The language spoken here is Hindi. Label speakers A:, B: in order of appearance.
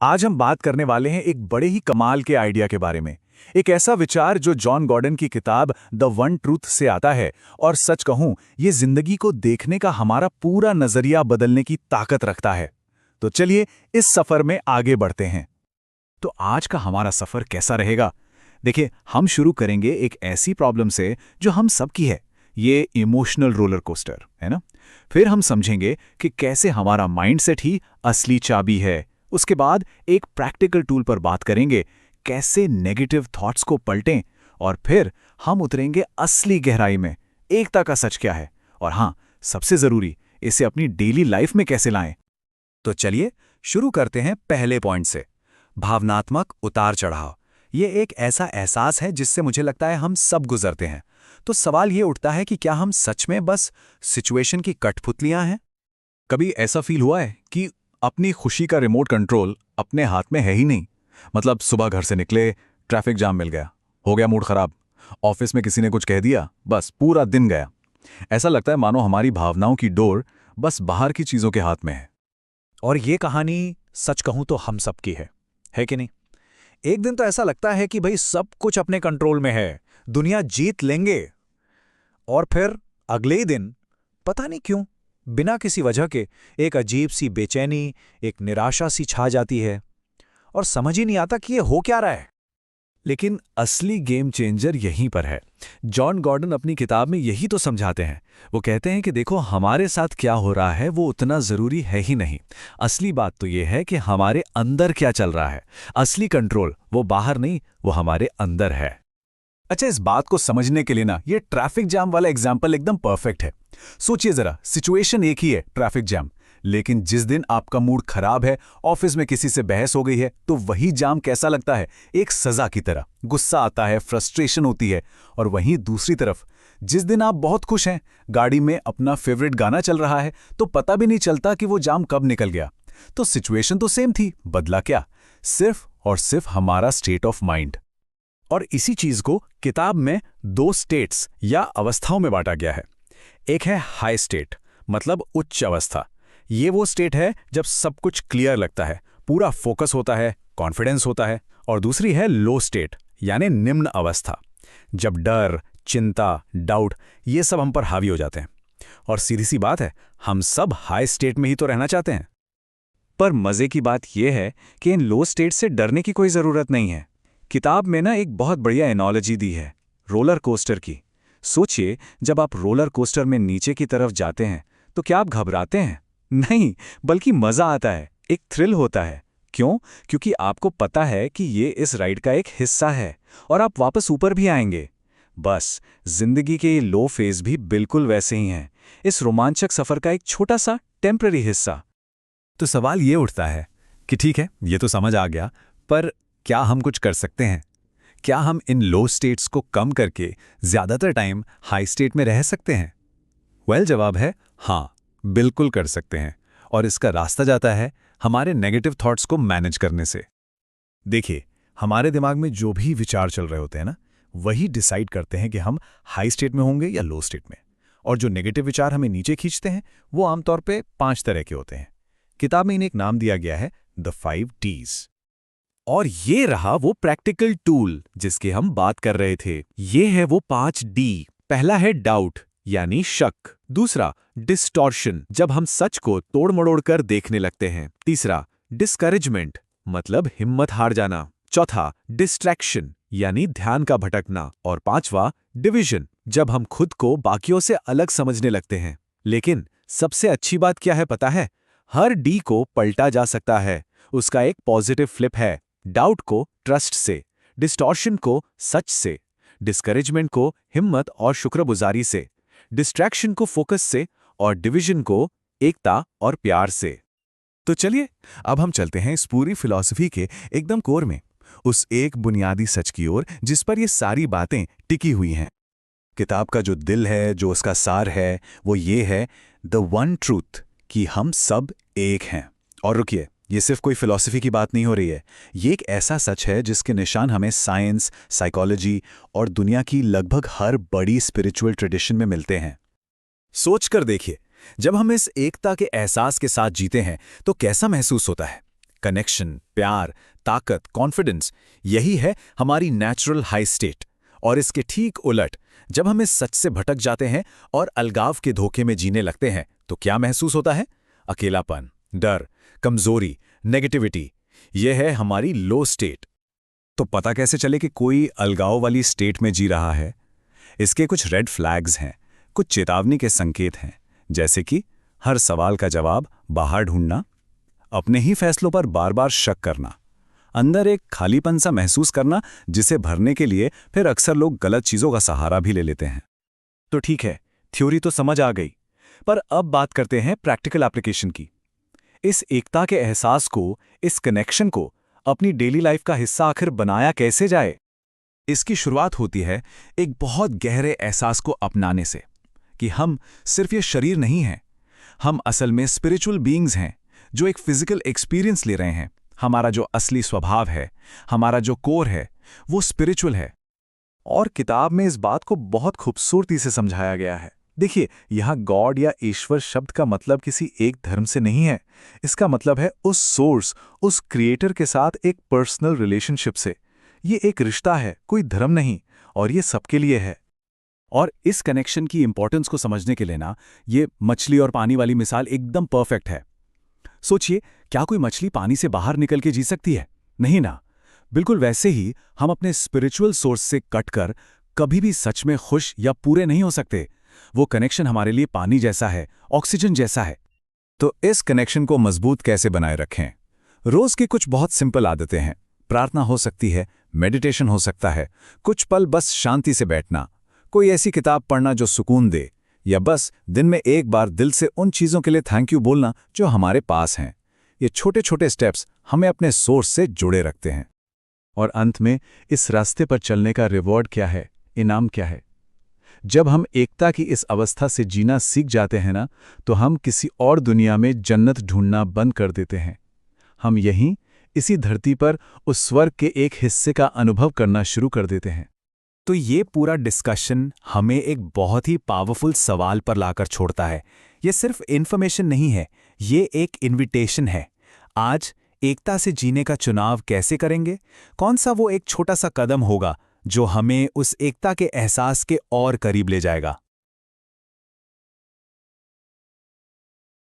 A: आज हम बात करने वाले हैं एक बड़े ही कमाल के आइडिया के बारे में। एक ऐसा विचार जो जॉन गॉर्डन की किताब द वन ट्रूथ से आता है और सच कहूं ये जिंदगी को देखने का हमारा पूरा नजरिया बदलने की ताकत रखता है। तो चलिए इस सफर में आगे बढ़ते हैं। तो आज का हमारा सफर कैसा रहेगा? देखिए, हम शुरू करेंगे एक ऐसी प्रॉब्लम से जो हम सबकी है, ये इमोशनल रोलर कोस्टर, है ना? फिर हम समझेंगे कि कैसे हमारा माइंडसेट ही असली चाबी है। उसके बाद एक प्रैक्टिकल टूल पर बात करेंगे, कैसे नेगेटिव थॉट्स को पलटें, और फिर हम उतरेंगे असली गहराई में, एकता का सच क्या है, और हाँ, सबसे जरूरी, इसे अपनी डेली लाइफ में कैसे लाएं। तो चलिए शुरू करते हैं पहले पॉइंट से, भावनात्मक उतार चढ़ाव। ये एक ऐसा एहसास है जिससे मुझे लगता है हम सब गुजरते हैं। तो सवाल ये उठता है कि क्या हम सच में बस सिचुएशन की कठपुतलियां हैं? कभी ऐसा फील हुआ है कि अपनी खुशी का रिमोट कंट्रोल अपने हाथ में है ही नहीं? मतलब सुबह घर से निकले, ट्रैफिक जाम मिल गया, हो गया मूड खराब, ऑफिस में किसी ने कुछ कह दिया, बस पूरा दिन गया। ऐसा लगता है मानो हमारी भावनाओं की डोर बस बाहर की चीजों के हाथ में है।
B: और ये कहानी सच कहूं तो हम सब की है कि नहीं? एक दिन तो ऐसा लगता है कि भाई सब कुछ अपने कंट्रोल में है, दुनिया जीत लेंगे। और फिर अगले ही दिन पता नहीं क्यों, बिना किसी वजह के एक अजीब सी बेचैनी, एक निराशा सी छा जाती है और समझ ही नहीं आता कि ये हो क्या रहा है।
A: लेकिन असली गेम चेंजर यहीं पर है। जॉन गॉर्डन अपनी किताब में यही तो समझाते हैं। वो कहते हैं कि देखो, हमारे साथ क्या हो रहा है वो उतना जरूरी है ही नहीं। असली बात तो ये है कि हमारे अंदर क्या चल रहा है। असली कंट्रोल वो बाहर नहीं, वो हमारे अंदर है। अच्छा, इस बात को समझने के लिए ना ये ट्रैफिक जाम वाला एग्जाम्पल एकदम परफेक्ट है। सोचिए जरा, सिचुएशन एक ही है, ट्रैफिक जाम, लेकिन जिस दिन आपका मूड खराब है, ऑफिस में किसी से बहस हो गई है, तो वही जाम कैसा लगता है? एक सजा की तरह। गुस्सा आता है, फ्रस्ट्रेशन होती है। और वहीं दूसरी तरफ, जिस दिन आप बहुत खुश हैं, गाड़ी में अपना फेवरेट गाना चल रहा है, तो पता भी नहीं चलता कि वो जाम कब निकल गया। तो सिचुएशन तो सेम थी, बदला क्या? सिर्फ और सिर्फ हमारा स्टेट ऑफ माइंड। और इसी चीज को किताब में 2 स्टेट्स या अवस्थाओं में बांटा गया है। एक है हाई स्टेट, मतलब उच्च अवस्था। ये वो स्टेट है जब सब कुछ क्लियर लगता है, पूरा फोकस होता है, कॉन्फिडेंस होता है। और दूसरी है लो स्टेट, यानी निम्न अवस्था, जब डर, चिंता, डाउट ये सब हम पर हावी हो जाते हैं। और सीधी सी बात है, हम सब हाई स्टेट में ही तो रहना चाहते हैं। पर मजे की बात यह है कि इन लो स्टेट से डरने की कोई जरूरत नहीं है। किताब में ना एक बहुत बढ़िया एनोलॉजी दी है, रोलर कोस्टर की। सोचिए, जब आप रोलर कोस्टर में नीचे की तरफ जाते हैं तो क्या आप घबराते हैं? नहीं, बल्कि मजा आता है, एक थ्रिल होता है। क्यों? क्योंकि आपको पता है कि ये इस राइड का एक हिस्सा है और आप वापस ऊपर भी आएंगे। बस जिंदगी के ये लो फेज भी बिल्कुल वैसे ही हैं, इस रोमांचक सफर का एक छोटा सा टेम्पररी हिस्सा। तो सवाल ये उठता है कि ठीक है, ये तो समझ आ गया, पर क्या हम कुछ कर सकते हैं? क्या हम इन लो स्टेट्स को कम करके ज्यादातर टाइम हाई स्टेट में रह सकते हैं? जवाब है हाँ, बिल्कुल कर सकते हैं। और इसका रास्ता जाता है हमारे नेगेटिव थॉट्स को मैनेज करने से। देखिए, हमारे दिमाग में जो भी विचार चल रहे होते हैं ना, वही डिसाइड करते हैं कि हम हाई स्टेट में होंगे या लो स्टेट में। और जो नेगेटिव विचार हमें नीचे खींचते हैं, वो आमतौर पे 5 तरह के होते हैं। किताब में इन्हें एक नाम दिया गया है, द 5 Ds। और ये रहा वो प्रैक्टिकल टूल जिसकी हम बात कर रहे थे। ये है वो 5 D। पहला है डाउट, यानी शक। दूसरा डिस्टॉर्शन, जब हम सच को तोड़ मड़ोड़ कर देखने लगते हैं। तीसरा डिस्करेजमेंट, मतलब हिम्मत हार जाना। चौथा डिस्ट्रैक्शन, यानी ध्यान का भटकना। और पांचवा डिविजन, जब हम खुद को बाकियों से अलग समझने लगते हैं। लेकिन सबसे अच्छी बात क्या है पता है? हर डी को पलटा जा सकता है। उसका एक पॉजिटिव फ्लिप है। डाउट को ट्रस्ट से, डिस्टॉर्शन को सच से, डिस्करेजमेंट को हिम्मत और शुक्रगुजारी से, डिस्ट्रैक्शन को फोकस से, और डिवीजन को एकता और प्यार से। तो चलिए अब हम चलते हैं इस पूरी फिलॉसफी के एकदम कोर में, उस एक बुनियादी सच की ओर जिस पर ये सारी बातें टिकी हुई हैं। किताब का जो दिल है, जो उसका सार है, वो ये है द वन ट्रूथ, कि हम सब एक हैं। और रुकिए, ये सिर्फ कोई फिलॉसफी की बात नहीं हो रही है। ये एक ऐसा सच है जिसके निशान हमें साइंस, साइकोलॉजी और दुनिया की लगभग हर बड़ी स्पिरिचुअल ट्रेडिशन में मिलते हैं। सोचकर देखिए, जब हम इस एकता के एहसास के साथ जीते हैं तो कैसा महसूस होता है?
B: कनेक्शन, प्यार, ताकत, कॉन्फिडेंस, यही है हमारी नेचुरल हाई स्टेट। और इसके ठीक उलट, जब हम इस सच से भटक जाते हैं और अलगाव के धोखे में जीने लगते हैं, तो क्या महसूस होता है? अकेलापन, डर, कमजोरी, नेगेटिविटी। यह है हमारी लो स्टेट। तो पता कैसे चले कि कोई अलगाव वाली स्टेट में जी रहा है? इसके कुछ रेड फ्लैग्स हैं, कुछ चेतावनी के संकेत हैं, जैसे कि हर सवाल का जवाब बाहर ढूंढना, अपने ही फैसलों पर बार बार शक करना, अंदर एक खालीपन सा महसूस करना जिसे भरने के लिए फिर अक्सर लोग गलत चीजों का सहारा भी ले लेते हैं।
A: तो ठीक है, थ्योरी तो समझ आ गई, पर अब बात करते हैं प्रैक्टिकल एप्लीकेशन की। इस एकता के एहसास को, इस कनेक्शन को अपनी डेली लाइफ का हिस्सा आखिर बनाया कैसे जाए? इसकी शुरुआत होती है एक बहुत गहरे एहसास को अपनाने से कि हम सिर्फ ये शरीर नहीं हैं, हम असल में स्पिरिचुअल बीइंग्स हैं जो एक फिजिकल एक्सपीरियंस ले रहे हैं। हमारा जो असली स्वभाव है, हमारा जो कोर है, वो स्पिरिचुअल है। और किताब में इस बात को बहुत खूबसूरती से समझाया गया है। देखिए, यहाँ गॉड या ईश्वर शब्द का मतलब किसी एक धर्म से नहीं है। इसका मतलब है उस सोर्स, उस क्रिएटर के साथ एक पर्सनल रिलेशनशिप से। ये एक रिश्ता है, कोई धर्म नहीं, और ये सबके लिए है। और इस कनेक्शन की इंपॉर्टेंस को समझने के लिए ना, ये मछली और पानी वाली मिसाल एकदम परफेक्ट है। सोचिए, क्या कोई मछली पानी से बाहर निकल के जी सकती है? नहीं ना। बिल्कुल वैसे ही हम अपने स्पिरिचुअल सोर्स से कटकर कभी भी सच में खुश या पूरे नहीं हो सकते। वो कनेक्शन हमारे लिए पानी जैसा है, ऑक्सीजन जैसा है।
B: तो इस कनेक्शन को मजबूत कैसे बनाए रखें? रोज की कुछ बहुत सिंपल आदतें हैं। प्रार्थना हो सकती है, मेडिटेशन हो सकता है, कुछ पल बस शांति से बैठना, कोई ऐसी किताब पढ़ना जो सुकून दे, या बस दिन में एक बार दिल से उन चीज़ों के लिए थैंक यू बोलना जो हमारे पास हैं। ये छोटे छोटे स्टेप्स हमें अपने सोर्स से जुड़े रखते हैं।
A: और अंत में इस रास्ते पर चलने का रिवॉर्ड क्या है, इनाम क्या है? जब हम एकता की इस अवस्था से जीना सीख जाते हैं ना, तो हम किसी और दुनिया में जन्नत ढूंढना बंद कर देते हैं। हम यहीं, इसी धरती पर उस स्वर्ग के एक हिस्से का अनुभव करना शुरू कर देते हैं। तो ये पूरा डिस्कशन हमें एक बहुत ही पावरफुल सवाल पर लाकर छोड़ता है। ये सिर्फ इन्फॉर्मेशन नहीं है, ये एक इन्विटेशन है। आज एकता से जीने का चुनाव कैसे करेंगे? कौन सा वो एक छोटा सा कदम होगा जो हमें उस एकता के एहसास के और करीब ले जाएगा?